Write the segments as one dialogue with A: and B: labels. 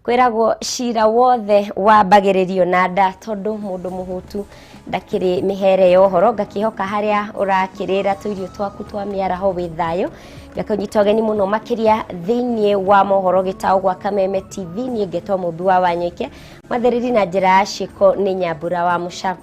A: kwiragwo cira wothe wambagiririo na nda tondu mundu muhutu ndakiri mihere ya uhoro ngakihoka haria urakirira tuirio twaku twa miaraho wi thayo gakunyita geni muno makiria thiini wa mohoro gitao gwa Kameme TV ni ngetwa mudua wanyike mathereri na njira ciko ni Nyambura wa Musha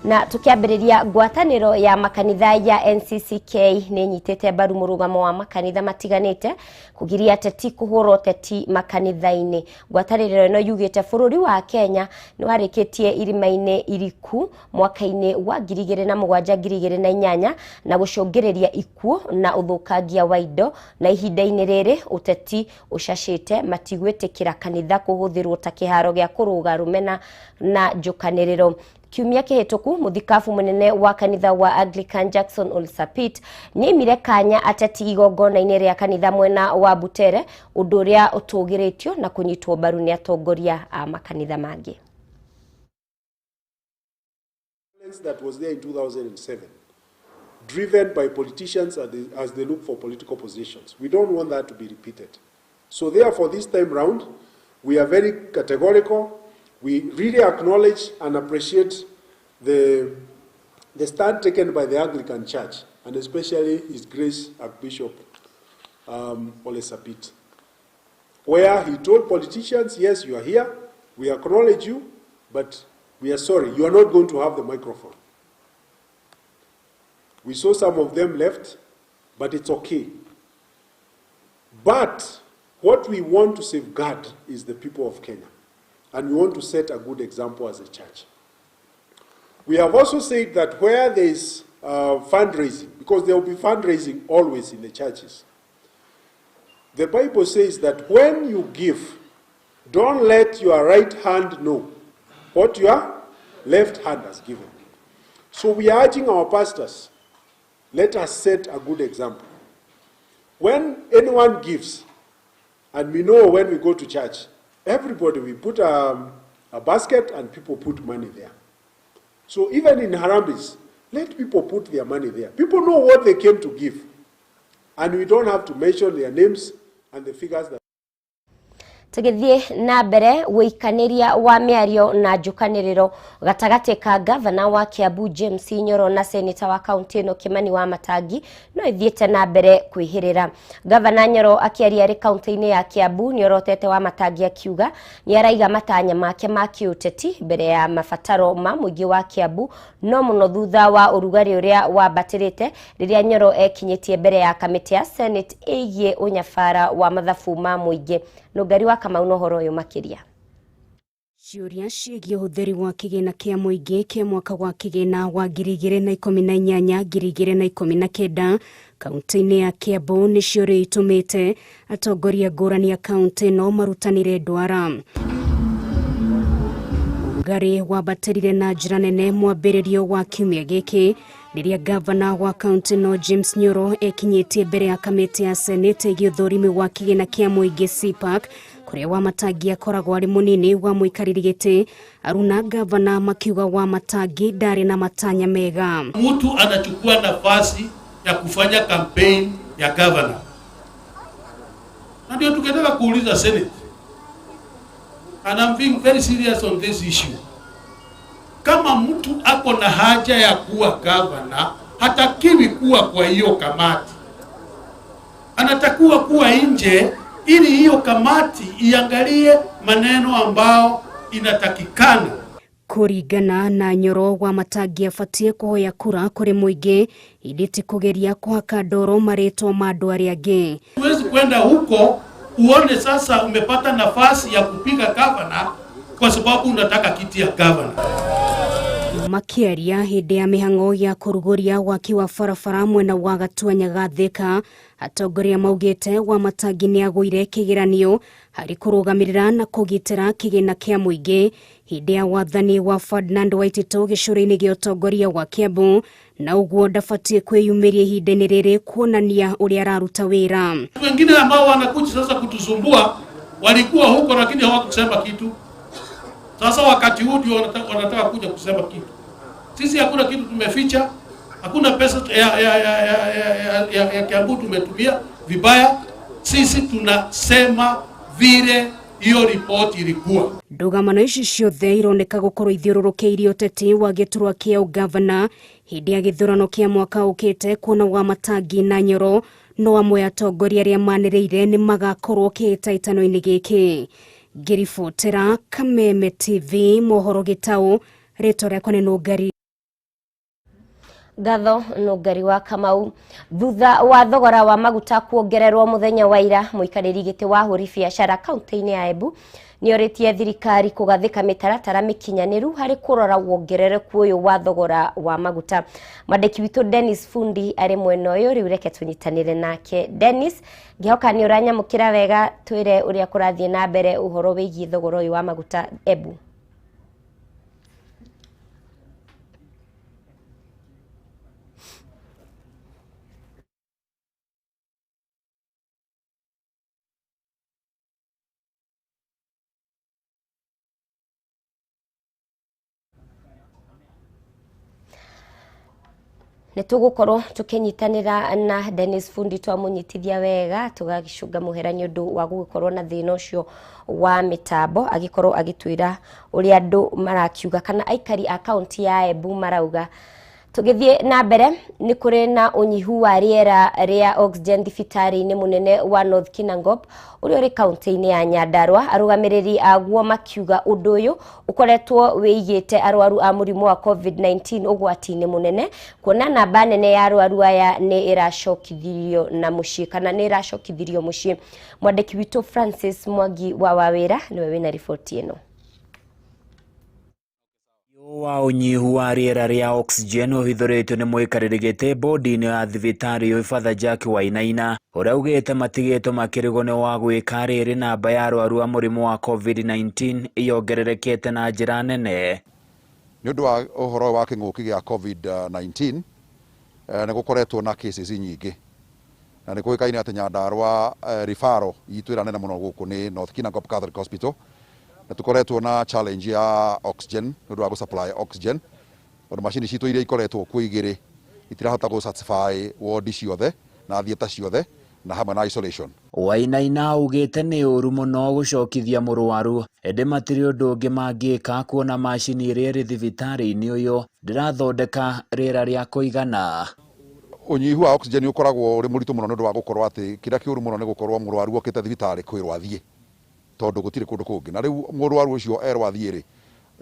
A: na tukiambiriria ngwataniro ya makanitha ya NCCK ni nyitete mbaru murugamo wa makanitha matiganite kugiria teti kuhuro teti makanitha-ini. Ngwataniro ino yugite bururi wa Kenya ni warikitie irimaine iriku mwaka-ini wa 2007-2008 na gucungiriria ikuo na uthukangia wa indo na ihinda-ini riri uteti ushashite matigwitikira kanitha kuhuthirwo ta kiharo gia kuruga rumena na njukaniriro. Kiumia kihituku muthikafu munene wa kanitha wa Anglican Jackson Olsapit ni mirekanya ateti igongona-ini ria kanitha mwena wa Butere undu uria utugiritio na kunyitwo mbaru ni atongoria a makanitha mangi.
B: That was there in 2007, driven by politicians as they look for political positions. We don't want that to be repeated. So therefore, this time round, we are very categorical. We really acknowledge and appreciate the stand taken by the Anglican Church, and especially His Grace Archbishop Olesapit, where he told politicians, yes, you are here, we acknowledge you, but we are sorry, you are not going to have the microphone. We saw some of them left, but it's okay. But what we want to safeguard is the people of Kenya. And we want to set a good example as a church. We have also said that where there is fundraising, because there will be fundraising always in the churches, the Bible says that when you give, don't let your right hand know what your left hand has given. So we are urging our pastors, let us set a good example. When anyone gives, and we know when we go to church, everybody, we put a basket and people put money there. So even in Harambes, let people put their money there. People know what they came to give. And we don't have to mention their names and the figures that...
A: Tugithie na mbere wikaniria wa miario na njukaniriro gatagate ka gavana wa Kiambu James Nyoro na senator wa county no Kimani wa Matangi no ithiete na mbere kwihirira. Gavana Nyoro akiaria ri county-ini ya Kiambu Nyorotete wa Matangi akiuga ni araiga matanya make ma kiuteti mbere ya mafataro ma muigi wa Kiambu no muno thutha wa urugari uria wabatirite riria Nyoro ekinyitie mbere ya kamiti ya Senate igie unyafara wa mathabu ma muigi. Nugari wa Kamau no horo yo makiria.
C: Ciuria ciĩgiĩ ũhũthĩri wa kĩgĩna kĩa mũingĩ kĩa mwaka wa kĩgĩna wa 2018-2019 kaunti-inĩ ya Kiambu nĩcio rĩu itũmĩte atongoria ngũrani a kaunti no marutanire ndwara. Ũrugarĩ wabatĩrire na njĩra nene mwambĩrĩrio wa kiumia gĩkĩ rĩrĩa gavana wa kaunti no James Nyoro ekinyĩtie mbere ya kamĩtĩ ya Senate ĩgiĩ ũthũrimi wa kĩgĩna kĩa mũingĩ CPAC kuria wa Matangi akoragwo ari munini wa muikariri giti aruna gavana makiuga wa Matangi ndari na matanya mega.
D: Mtu anachukua nafasi ya kufanya campaign ya gavana. Na ndio tukitaka kuuliza Senate. And I'm being very serious on this issue. Kama mtu ako na haja ya kuwa gavana, hatakiwi kuwa kwa hiyo kamati. Anatakiwa kuwa nje ili hiyo kamati iangalie maneno ambao inatakikana.
C: Kuringana na Nyoro wa Matangi afatie kuhoya kura kuri muingi iditi kugeria kuhaka ndoro maritwa ma andu aria angi.
D: Huwezi kwenda huko uone sasa umepata nafasi ya kupiga gavana kwa sababu unataka kiti ya gavana.
C: Makiaria hindi ya mihango ya kuruguria waki wa barabara mwena wa Gatuanya Gathika atongoria maugite wa Matangi ni agwire kigeranio hari kurugamirira na kugitira kigina kia muingi hindi ya wathani wa Ferdinand Waitito gicuri-ini gia utongoria wa Kiambu na uguo ndafatie kwiyumiria ihinda-ini riri kuonania uria araruta wira.
D: Wengine ambao wanakuja sasa kutusumbua walikuwa huko lakini hawakusema kitu. Sasa wakati huu ndio wanataka kuja kusema kitu. Sisi hakuna kitu tumeficha, hakuna pesa ya Kiambu tumetumia vibaya. Sisi tunasema vile hiyo ripoti ilikuwa.
C: Ndũgamano ici ciothe ironeka gukorwo ithiũrũrũkĩirie ũteti wa gĩturwa kĩa ũgavana hĩndĩ ya gĩthurano kĩa mwaka ũkĩte kuona wa Matangi na Nyoro no amwe atongoria arĩa manĩrĩire nĩ magakorwo kĩhĩtahĩtano-inĩ gĩkĩ. Ngĩribotera Kameme TV mohoro Gĩtaũ, rĩtwa rĩakwa nĩ Nũngari.
A: Gatho Nũngari wa Kamau. Thutha wa thogora wa maguta kuongererwo muthenya wa ira, muikarĩri gĩtĩ wa hũri biacara kaunti-inĩ ya Embu nĩorĩtie thirikari kũgathĩka mĩtaratara mĩkinyanĩru harĩ kũrora wongerereku ũyũ wa thogora wa maguta. Mwandĩki witũ Dennis Fundi arĩ mwena ũyũ, rĩu reke tũnyitanĩre nake. Dennis, ngĩhoka nĩ ũranyamũkĩra wega, twĩre ũrĩa kũrathiĩ na mbere ũhoro wĩgiĩ thogora ũyũ wa maguta Embu. Nĩtũgũkorwo tũkĩnyitanĩra na Dennis Fundi twamunyitithia wega tũgagĩcunga mũhera nĩ ũndũ wa gũgĩkorwo na thĩna ũcio wa mĩtambo, agĩkorwo agĩtwĩra ũrĩa andũ marakiuga kana aikari a kaunti ya Embu marauga. Tũgĩthiĩ na mbere, nĩ kũrĩ na ũnyihu wa rĩera rĩa oxygen thibitarĩ-inĩ mũnene wa North Kinangop ũrĩa ũrĩ kaunti-inĩ ya Nyandarua. Arũgamĩrĩri aguo makiuga ũndũ ũyũ ũkoretwo wĩigĩte arwaru a mũrimũ wa COVID-19 ũgwati-inĩ mũnene, kuona namba nene ya arwaru aya nĩ ĩracokithirio na mũciĩ kana nĩ ĩracokithirio mũciĩ. Mwandĩki witũ Francis Mwangi wa Wawĩra nĩwe wĩna riboti ĩno.
E: Wa unyihu wa rĩera rĩa oxygen ũhithũrĩtwo nĩ mũikarĩri gĩtĩ bodi-inĩ ya thibitarĩ ũyũ Father Jack Wainaina, ũrĩa augĩte matigĩtwo makĩrigwo nĩ wa gwĩka rĩrĩ namba ya arwaru a mũrimũ wa COVID-19 ĩongererekete na njĩra nene.
F: Nĩ ũndũ wa ũhoro wa kĩng'ũki gĩa COVID-19 nĩ gũkoretwo na cases nyingĩ, na nĩ kũĩkaine atĩ Nyandarua referral itũ ĩra nene mũno gũkũ nĩ North Kinangop Catholic Hospital. Na tukoretwo na challenge ya oxygen, nĩũndũ wa gũsupply oxygen, tondũ macini citũ iria ikoretwo kuo igĩrĩ itirahota gũsatisfy ward ciothe na theater ciothe na hamwe na isolation.
E: Wainaina augĩte nĩ ũru mũno gũcokithia mũrwaru, ĩndĩ matirĩ ũndũ ũngĩ mangĩka kuona macini ĩrĩa ĩrĩ thibitarĩ-inĩ ũyũ ndĩrathondeka rĩera rĩa kũigana.
F: Ũnyihu wa oxygen ũkoragwo ũrĩ mũritũ mũno nĩũndũ wa gũkorwo atĩ kĩrĩa kĩũru mũno nĩ gũkorwo mũrwaru okĩte thibitarĩ kwĩrwo athiĩ, tondũ gũtirĩ kũndũ kũngĩ. Na rĩu mũrwaru ũcio erwo athiĩ-rĩ,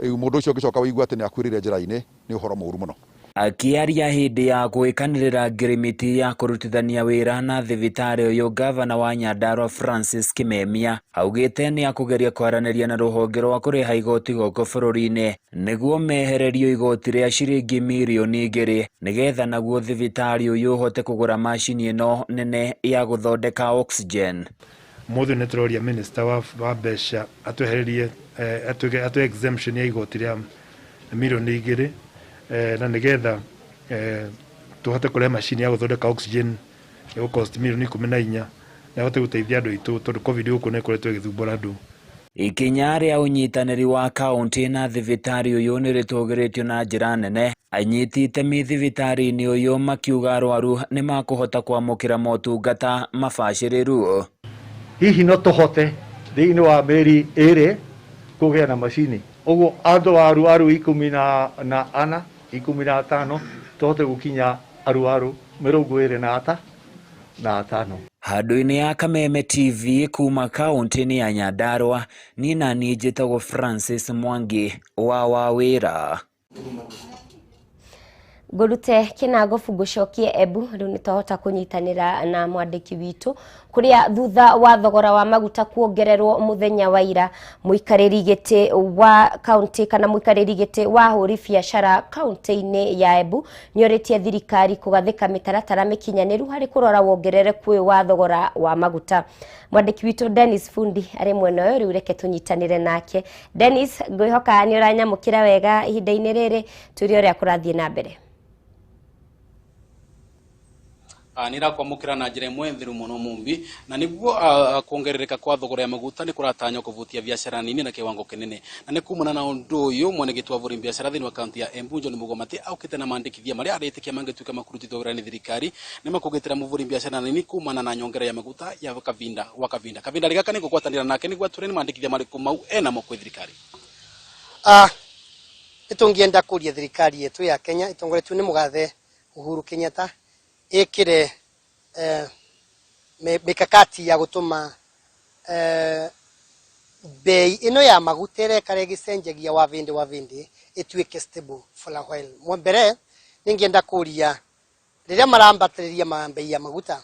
F: mũndũ ũcio ũngĩcoka wĩigua atĩ nĩ akuĩrĩire njĩra-inĩ nĩ ũhoro mũru mũno. Akĩaria hĩndĩ ya gwĩkanĩrĩra ngirimiti ya kũrutithania wĩra na thibitarĩ ũyũ, gavana wa Nyandarua Francis Kimemia augĩte nĩ akũgeria kwaranĩria na rũhonge rwa kũrĩha igoti gũkũ bũrũri-inĩ nĩguo mehererio igoti rĩa ciringi mirioni 2 nĩgetha naguo thibitarĩ ũyũ ũhote kũgũra macini ĩno nene ya gũthondeka oxygen.
G: Mũthĩ nĩ tũroria minister wa mbeca atwehererie atwe exemption ya igoti rĩa mirioni 2 na nĩgetha tũhote kũrĩa macini ya gũthondeka oxygen ya cost mirioni 14 na hote gũteithia andũ aitũ tondũ covid gũkũ nĩ ĩkoretwo ĩgĩthumbũra andũ. Ikinya rĩa ũnyitanĩri wa kaunti na thibitarĩ ũyũ nĩ rĩtũgĩrĩtio na njĩra nene. Anyiti itemi thibitarĩ-inĩ ũyũ makiuga arwaru nĩ makũhota kwamũkĩra motungata mabacĩrĩru.
H: Hihi no tũhote thĩinĩ wa mĩeri 2 kũgĩa na macini, ũguo andũ arwaru 15 tũhote gũkinya arwaru 25.
E: Handũ-inĩ ya Kameme TV kuma kaunti-inĩ ya Nyandarua, niĩ na niĩ njĩtagwo Francis Mwangi wa Wawĩra.
A: Ngũrute Kinangop ngũcokie Embu, rĩu nĩtwahota kũnyitanĩra na mwandĩki witũ kũrĩa thutha wa thogora wa maguta kuongererwo mũthenya wa ira, mũikarĩri gĩtĩ wa kaunti kana mũikarĩri gĩtĩ wa hũri biacara kaunti-inĩ ya Embu nĩorĩtie thirikari kũgathĩka mĩtaratara mĩkinyanĩru harĩ kũrora wongerereku ũyũ wa thogora wa maguta. Mwandĩki witũ Dennis Fundi arĩ mwena ũyũ, rĩu reke tũnyitanĩre nake. Dennis, ngwĩhoka nĩ ũranyamũkĩra wega ihinda-inĩ rĩrĩ, tũrĩ ũrĩa kũrathiĩ na mbere.
I: nirakwamukira na njira imwe thiru muno mumbi na niguo kuongerereka kwa thogora ya maguta ni kuratanya kuvutia biashara nini na kiwango kinene na ni kumana na undu uyu mwanegiti wa biashara thini wa kaunti ya Embu John Mugomati aukite na mandikithia maria aretikia mangituika makurutithwa wira ni thirikari ni makugitira muvuri biashara nini kumana na nyongera ya maguta ya kavinda rigaka ni gukwatanira nake niguo ature ni mandikithia mariku mau ena mo kwi thirikari.
J: Itungienda kuria thirikari yetu ya Kenya itongoretio ni mugathe Uhuru Kenyatta ikire mikakati ya gutuma bei ino ya maguta irekare gicenjagia wa vindi ituike stable for a while. Mwambere ningienda kuria riria marambatiriria bei ya maguta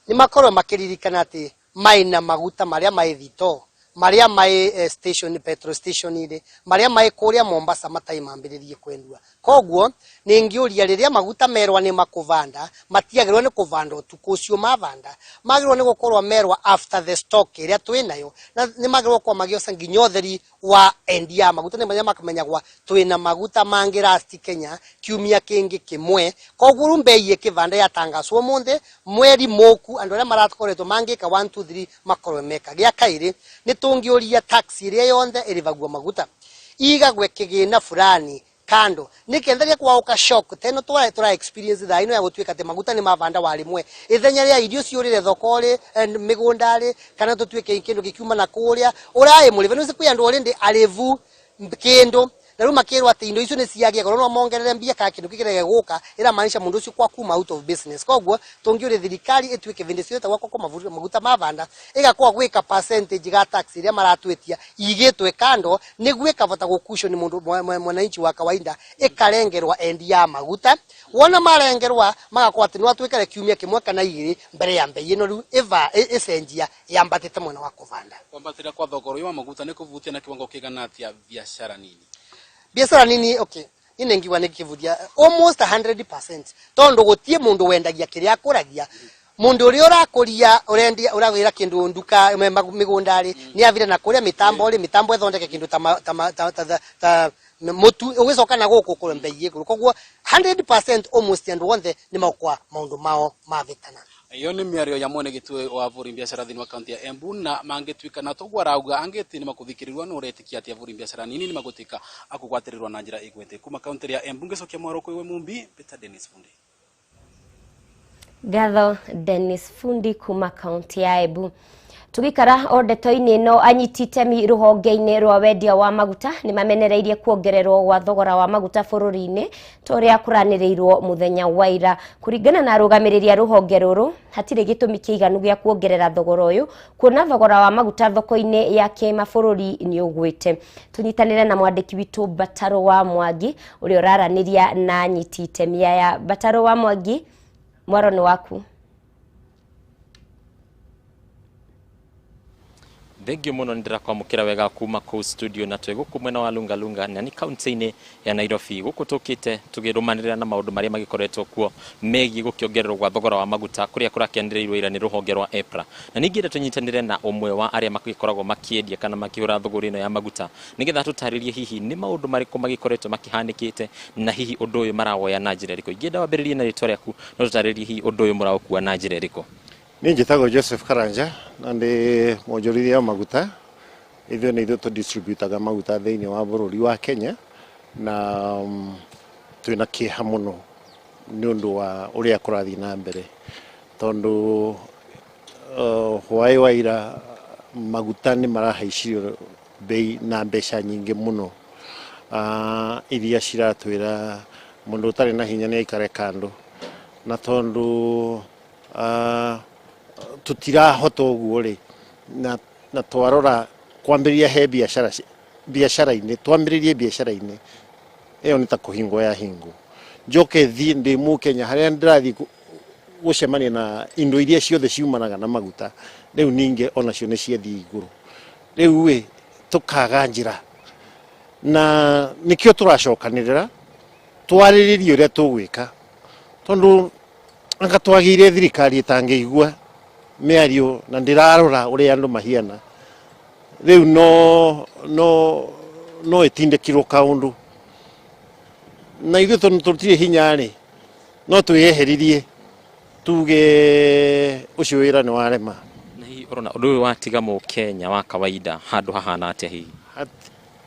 J: ni makorwo makiririkana ati maina maguta maria mai thito maria mai station petrol station ire maria mai kuria Mombasa matai mambiririe kwendua. Koguo ningiuria riria maguta merwa ni makuvanda matiagirwo ni kuvanda utuku ucio mavanda magirwo ni gukorwa merwa after the stock iria twinayo na ni magirwo kwa magiosa nginyotheri wa endia maguta ni maria makamenyagwa twina maguta mangirasti Kenya kiumia kingi kimwe. Koguo mbei ikivanda yatangaswo munde mweri moku andu aria maratukoretwo mangika 1 2 3 makorwe meka gia kairi ni tungiuria taxi iria yonde irivagwa maguta igagwe kigina fulani kando nikenderia kwa uka shock teno tura experience tha ino ya gutuika te maguta ni mavanda walimwe ithenya ria irio ciurire thokori migundari kana tutuike kindu gikiuma na kuria urai mulive no sikwi andu already alevu kindu na ruma kirwa ati indo icio ni ciagia goro no mongerere mbia ka kindu kikirege guka ira maanisha mundu ucio kwa kuma out of business. Koguo tungiure thirikari ituike vindi cio ta gwako kwa maguta mavanda igakwa gwika percentage ga tax iria maratwetia igitwe kando niguo ikavota gukushoni mundu mwananchi wa kawaida ikarengerwa endi ya maguta wona marengerwa magakwa ati no twikare kiumia kimwe kana igiri mbere ya mbei ino ru eva esenjia yambatite mwana wa kuvanda
I: kwambatira kwa thogoro wa maguta ni kuvutia na kiwango kigana atia biashara nini.
J: Biashara nini okay inengiwa nikivudia almost 100% tondo gutie mundu wendagia kiria akuragia mundu uri urakuria urendia uragwira kindu nduka migundari ni avira na kuria mitambo ethondeke kindu ta mutu ugicoka na guku kure mbei iguru. Koguo 100% almost and wonde ni makwa maundu mao mavitana.
I: Iyo ni miario ya mwanegiti wa biashara thini wa kaunti ya Embu na mangituika na togwa arauga angeti ni makuthikirirwa no uretikia ati biashara nini ni magutika akugwatirirwa na njira igwete kuma kaunti ya Embu ngicokia mwaro kwiwe mumbi Peter Dennis Fundi.
A: Gatho Dennis Fundi kuma kaunti ya Embu. Tugikara ordetoini no anyititemi ruhonge-ini rwa wendia wa maguta ni mamenereirie kuongererwo gwa thogora wa maguta bururi-ini toria kuranirirwo muthenya wa ira. Kuringana na rugamiriria ruhonge ruru hatire gitumi kiiganu gia kuongerera thogora uyu kuona thogora wa maguta thoko-ini ya kimabũrũri ni ugwite. Tunyitanire na mwandiki witu Bataro wa Mwangi uri uraraniria na anyititemi ya Bataro wa Mwangi mwaro ni waku.
K: Thengio muno ndirakwamukira wega kuma ku studio na twe guku mwena wa Lungalunga na ni kaunti-ini ya Nairobi guku tukite tugirumanirira na maundu maria magikoretwo kuo megi gukiongererwo gwa thogora wa maguta kuria kurakiandirirwo ira ni ruhonge rwa EPRA na ningienda tunyitanire na umwe wa aria makikoragwo makiendia kana makihura thogora ino ya maguta nigetha tutaririe hihi ni maundu mariku magikoretwo makihanikite na hihi undu uyu marawoya na njira riko ingienda wambiririe na ritwa riaku no tutaririe hihi undu uyu muraukua na njira riko.
L: Ninjitago Joseph Karanja na ndi mwonjorithia maguta ithuĩ nĩ ithuĩ tũdistributaga maguta thĩinĩ wa bũrũri wa Kenya na twĩna kĩeha mũno nĩ ũndũ wa ũrĩa kũrathiĩ na mbere tondũ hwaĩ wa ira maguta nĩ marahaicirio bei na mbeca nyingĩ mũno iria ciratwĩra mũndũ ũtarĩ na hinya nĩ aikare kando na tondũ tutirahota uguo ri na twarora kwambiriria he biashara-ini twambiririe biashara-ini iyo ni ta kuhingo ya hingo njoke thi ndi mu Kenya haria ndirathi gucemania na indo iria ciothe ciumanaga na maguta riu ninge onacio ni ciathi iguru riu we tukaga njira na nikio turacokanirira twariririe uria tugwika tondu anga twagire thirikari itangeigua miario na ndirarora uria andu mahiana riu no itindikirwo kaundu na ithuĩ tũtirĩ hinya rĩ no twĩyeheririe tuge ucio wira ni warema
K: na hi urona undu watiga mu Kenya wa kawaida handu hahana atia hi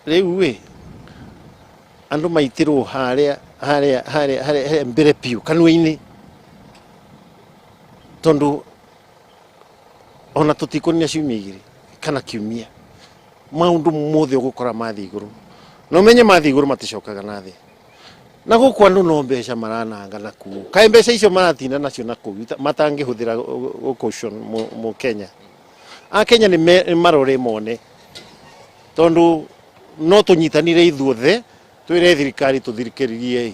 L: riu we andu maitirwo haria mbere piu kanwa-ini tondu ona tutikonia ciumia igiri kana kiumia maundu mothe ugukora mathi iguru no menye mathi iguru maticokaga na thi na guku andu no mbeca marananga na ku kai mbeca icio maratina nacio na ku matangihuthira caution mu Kenya a Kenya ni marore mone tondu no tunyitanire ithuothe twire thirikari tuthirikiririe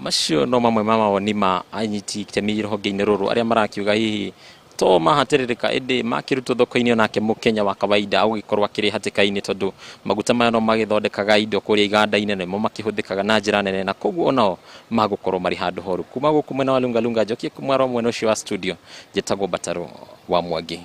K: macio no mamwe mawoni ma anyiti itemi rũhonge-inĩ rũrũ arĩa marakiuga hihi to mahatĩrĩrĩka ĩndĩ makĩrutwo thoko-inĩ onake mũkenya wa kawaida agũgĩkorwo akĩrĩ hatĩka-inĩ tondũ maguta maya no magĩthondekaga indo kũrĩa iganda-inĩ nĩmo makĩhũthĩkaga na njĩra nene na koguo onao magũkorwo marĩ handũ horu. Kuma gũkũ mwena wa Lungalunga njokie kumwaro mwena ũcio wa studio njĩtagwo Mbataro wa Mwangi.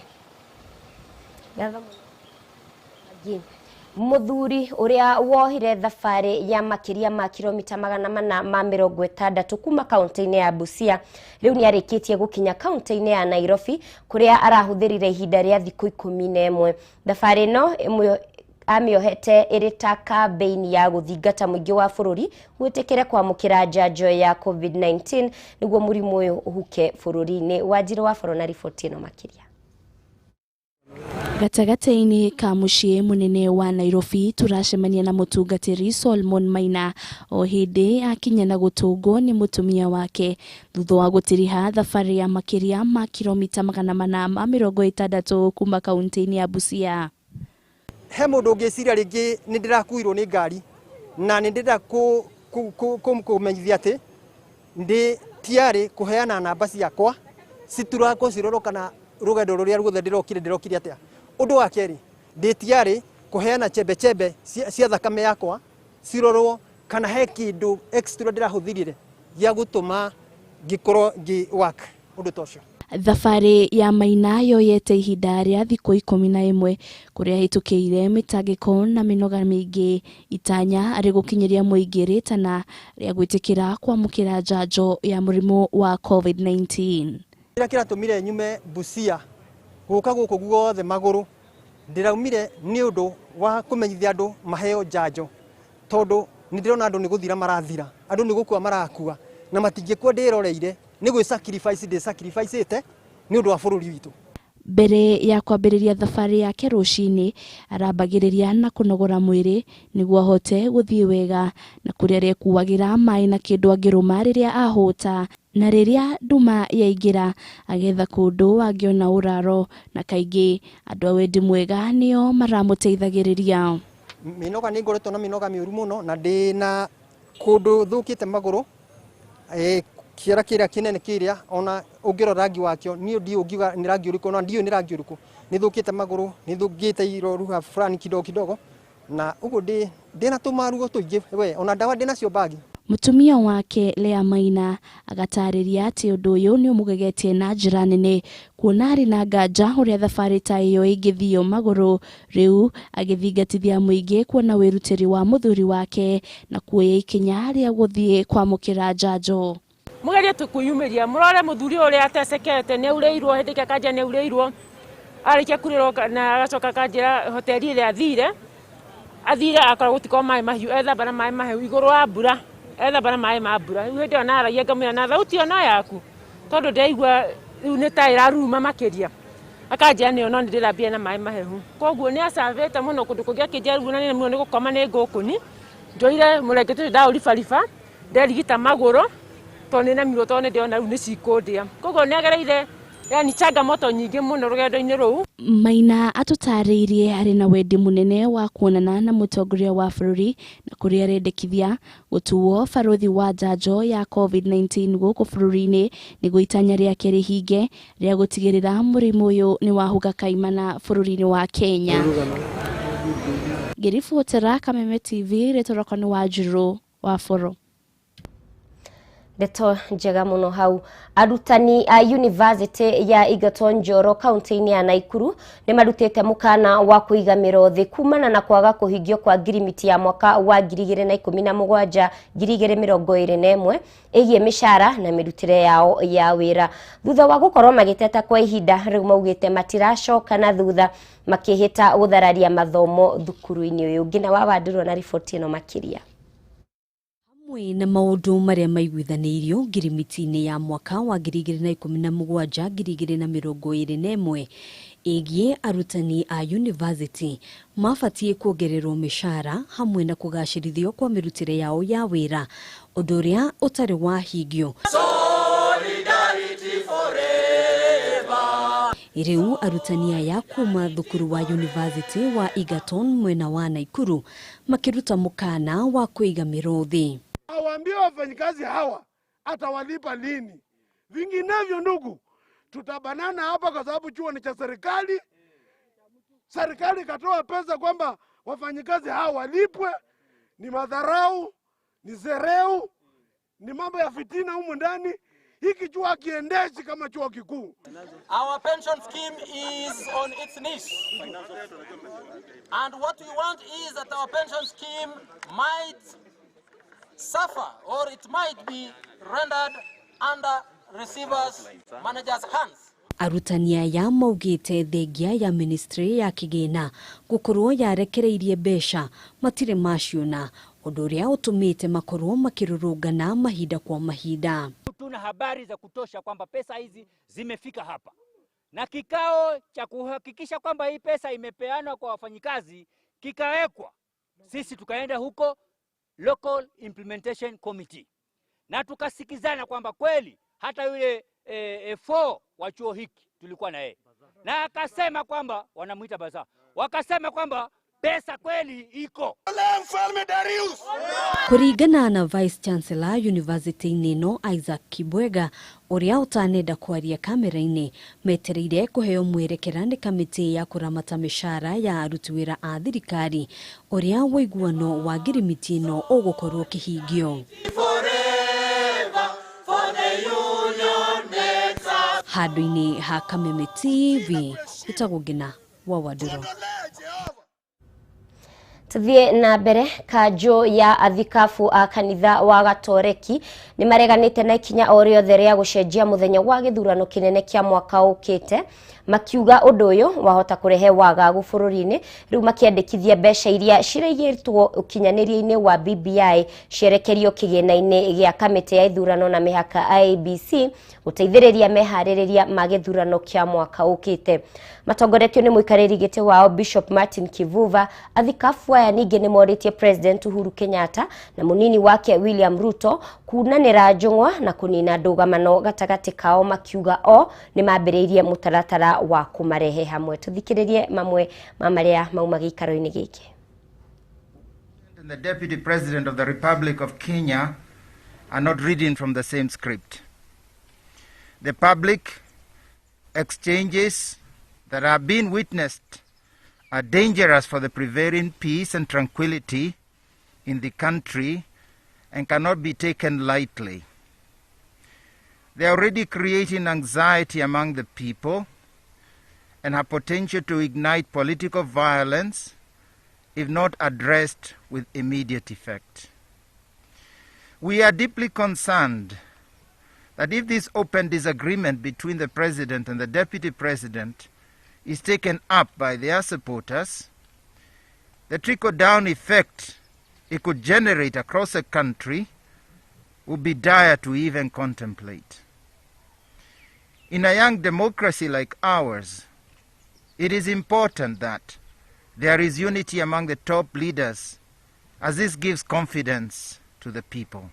A: Muthuri uria wohire thabarĩ ya makiria ma kilomita 460 kuma kaunti-inĩ ya Busia riu ni arikitie gukinya kaunti-inĩ ya Nairobi kuria arahuthirire ihinda ria thikũ 11. Thabarĩ no amiohete iri ta campaign ya guthingata muingi wa bururi gwitikire kwamukira njanjo ya COVID-19 niguo murimu uyu uhuke bururi-ini. Wajiri wa boro na riboti ino makiria.
M: Gatagataini ka muciĩ munene wa Nairobi turacemania na mutungatĩri Solomon Maina o hindi akinya na gutungwo ni mutumia wake thutha wa gutiriha thabarĩ ya makiria ma kilomita 460 kuma kaunti-inĩ ya Busia.
N: He mundu ngiciria ringi ni ndirakuirwo ni ngari na ni ndira kumenyithia ati ndi tiari kuheana namba ciakwa citurako cirorokana rugendo ruria ruothe ndirokire atia. Undu wa keri ndi tiari kuheana chembe cia thakame yakwa cirorwo kana he kindu extra ndirahuthirire ya gutuma gikorwo gi work undu tocio.
M: Thabarĩ ya Maina yoyete ihinda rĩa thikũ 11 kuria hĩtũkĩire mitangĩko na mĩnoga mĩingĩ itanya arĩ gũkinyĩria mũingĩ rĩtana rĩa gwĩtĩkĩra kwamũkĩra njanjo ya mũrimũ wa COVID-19.
N: Kĩratũmire nyume Busia guka guku guothe maguru ndiraumire ni undu wa kumenyithia andu maheo njanjo tondu ni ndirona andu ni guthira marathira andu ni gukua marakua na matingĩkua ndiroreire ni gwi sacrifice ite ni undu wa bururi witu.
M: Mbere ya kwambĩrĩria thabarĩ yake rũcinĩ arambagĩrĩria na kũnogora mwĩrĩ nĩguo ahote gũthiĩ wega na kũrĩa arĩkuagĩra maĩ na kĩndũ angĩrũma rĩrĩa ahũta na rĩrĩa nduma yaingĩra agetha kũndũ angĩona ũraro na kaingĩ andũ a wendi mwega nĩo maramũteithagĩrĩria.
N: Mĩnoga nĩ ngoretwo na mĩnoga mĩũru mũno na ndĩna kũndũ thũkĩte magũrũ kiara kiria kinene kiria ona ungiro rangi wakio ni ndio ungiuga ni rangi uriku na ndio ni rangi uriku ni thukite maguru ni thukite iroruha fulani kidogo na ugo ndina tumarugo tuingi we ona ndawa ndina cio bagi.
M: Mutumia wake Lea Maina agatarĩria atĩ ũndũ ũyũ nĩ ũmũgegetie na njĩra nene kuona arĩ na nganja ũrĩa thabarĩ ta ĩyo ĩngĩthio magũrũ rĩu agĩthingatithia mũingĩ kuona wĩrutĩri wa mũthuri wake na kuoya ikinya rĩa gũthiĩ kwamũkĩra njanjo.
O: Mugeria tukuyumiria murore muthuri uria atesekete ne ureirwo hindike kanja ne ureirwo arikia kuriro na agacoka kanjira hoteli ile athire akora gutiko mai mahiu etha bara mai mahiu iguru wa mbura etha bara mai ma mbura hindi ona aragia ngamira na thauti ona yaku tondu ndaigua riu ni ta iraruma makiria akanjira ni ona ndirambia na mai mahehu koguo ni acavete muno kundu kungia kinjeru na ni muno ni gukoma ni ngukuni njoire murengetu ndauri ribariba nderigita maguru tone na miro tone ndiona riu ni cikundia koguo ni agereire yani changamoto nyingi muno rugendo-ini ruu.
M: Maina atũtarĩirie arĩ na wendi munene wa kuonana na mũtongoria wa bũrũri na kũrĩa arendekithia gũtuo barothi wa njanjo ya COVID-19 gũkũ bũrũri-inĩ nĩguo itanya rĩake rĩhinge rĩa gũtigĩrĩra mũrimũ ũyũ nĩ wahuka kaimana bũrũri-inĩ wa Kenya. Ngĩribotera Kameme TV rĩtoroka nĩ Wanjirũ wa boro.
A: Ndeto njega muno hau. Arutani a University ya Egerton Njoro kaunti-ini ya Naikuru ni marutite mukana wa kuiga mirothi kumana na kwaga kuhingio kwa ngirimiti ya mwaka wa 2017 2021 igie mishara na mirutire yao ya wira. Thutha wa gukorwo magiteta kwa ihinda, riu maugite matiracoka na thutha makihita guthararia mathomo thukuru-ini uyu. Ngina wa Wandirwo na riboti ino makiria.
C: Hamwe na maundu maria maiguithanirio ngirimiti-ini ya mwaka wa 2017 2021 igie arutani a university mabatie kuongererwo mishara hamwe na kugacirithio kwa mirutire yao ya wira, undu uria utari wa hingio. Iriu arutani aya kuma thukuru wa university wa Egerton mwena wa Naikuru makiruta mukana wa kuiga mirothi.
P: Awaambie wafanyikazi hawa atawalipa lini? Vinginevyo ndugu, tutabanana hapa kwa sababu chuo ni cha serikali. Serikali katoa pesa kwamba wafanyikazi hawa walipwe. Ni madharau, ni zereu, ni mambo ya fitina humu ndani. Hiki chuo kiendeshi kama chuo kikuu.
Q: Our pension scheme is on its knees. And what we want is that our pension scheme might suffer or it might be rendered under receivers managers hands.
C: Arutani aya maugite thengia ya ministry ya kigina gukorwo yarekereirie besha matire maciona, undu uria utumite makorwo makirurungana mahinda kwa mahinda.
R: Tuna habari za kutosha kwamba pesa hizi zimefika hapa, na kikao cha kuhakikisha kwamba hii pesa imepeanwa kwa wafanyikazi kikawekwa. Sisi tukaenda huko Local Implementation Committee na tukasikizana kwamba kweli hata yule F4 wa chuo hiki tulikuwa na yeye, na akasema kwamba wanamuita Baza, wakasema kwamba pesa kweli iko.
C: Kuringana na Vice Chancellor University nino Isaac Kibwega uria utanenda kwaria kamera-ini, metereire kuheo mwerekera ni kamiti ya kuramata mishara ya aruti wira a thirikari uria woiguano wa ngirimiti ino ugukorwo kihingio. Handu-ini ha Kameme TV itagugina wa Wandirwo.
A: Tuthie na mbere. Kanjo ya athikafu a kanitha wa Gatoreki ni mareganite na ikinya o riothe ria gucenjia muthenya wa githurano kinene kia mwaka ukite, makiuga undu uyu wahota kurehe wagagu bururi-ini, riu makiandikithia besha iria ciraigirtwo ukinyaniria-ini wa BBI cierekerio kigina-ini gia kamiti ya ithurano na mihaka IEBC guteithiriria mehaririria ma githurano kia mwaka ukite. Matongoretio ni muikariri giti wao Bishop Martin Kivuva. Athikafu aya ningi ni moritie President Uhuru Kenyatta na munini wake William Ruto kunanira njung'wa na kunina ndugamano gatagati kao, makiuga o ni mambiriirie mutaratara wa kumarehe hamwe. Tuthikiririe mamwe ma maria mauma gikaro-ini giki.
S: The Deputy President of the Republic of Kenya are not reading from the same script. The public exchanges that are being witnessed are dangerous for the prevailing peace and tranquility in the country and cannot be taken lightly. They are already creating anxiety among the people and have potential to ignite political violence if not addressed with immediate effect. We are deeply concerned that if this open disagreement between the President and the Deputy President is taken up by their supporters, the trickle-down effect it could generate across the country would be dire to even contemplate. In a young democracy like ours, it is important that there is unity among the top leaders, as this gives confidence to the people.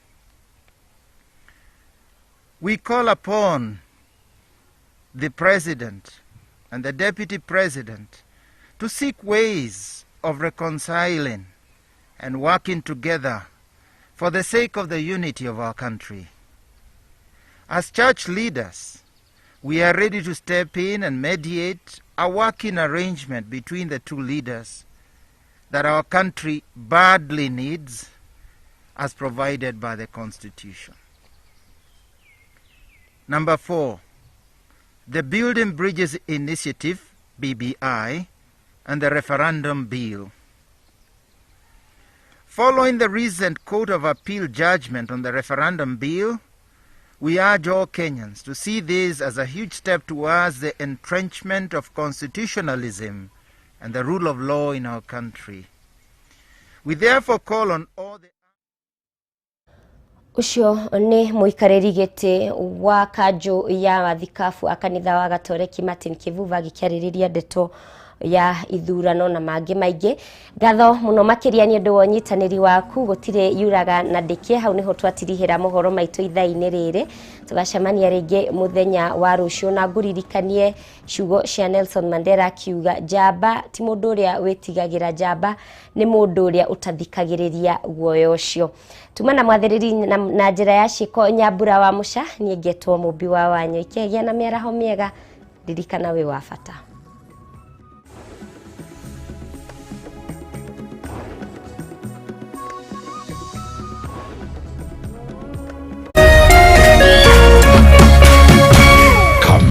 S: We call upon the President and the Deputy President to seek ways of reconciling and working together for the sake of the unity of our country. As church leaders, we are ready to step in and mediate a working arrangement between the two leaders that our country badly needs as provided by the Constitution. Number 4, the Building Bridges Initiative, BBI, and the referendum bill. Following the recent Court of Appeal judgment on the referendum bill, we urge all Kenyans to see this as a huge step towards the entrenchment of constitutionalism and the rule of law in our country. We therefore call on all the
A: Ucio ni muikariri giti wa kanjo ya wathikabu akanitha wa Gatoreki Martin Kivuva gikiaririria ndeto ya ithurano na mangi maingi. Ngatho muno makiria ni ndu wonyitaniri waku gutire yuraga na ndikie hau niho twatirihira mohoro maitu ithaini riri tugacemania ringi muthenya wa rucio na nguririkanie ciugo cia Nelson Mandela kiuga jamba ti mundu uria witigagira jamba ni mundu uria utathikagiriria guoyo ucio. Tumana mwathiriri na njira ya ciko Nyambura wa Musha ni ngetwo mubi wa wanyo ikegia na miaraho miega ririkana we wa bata.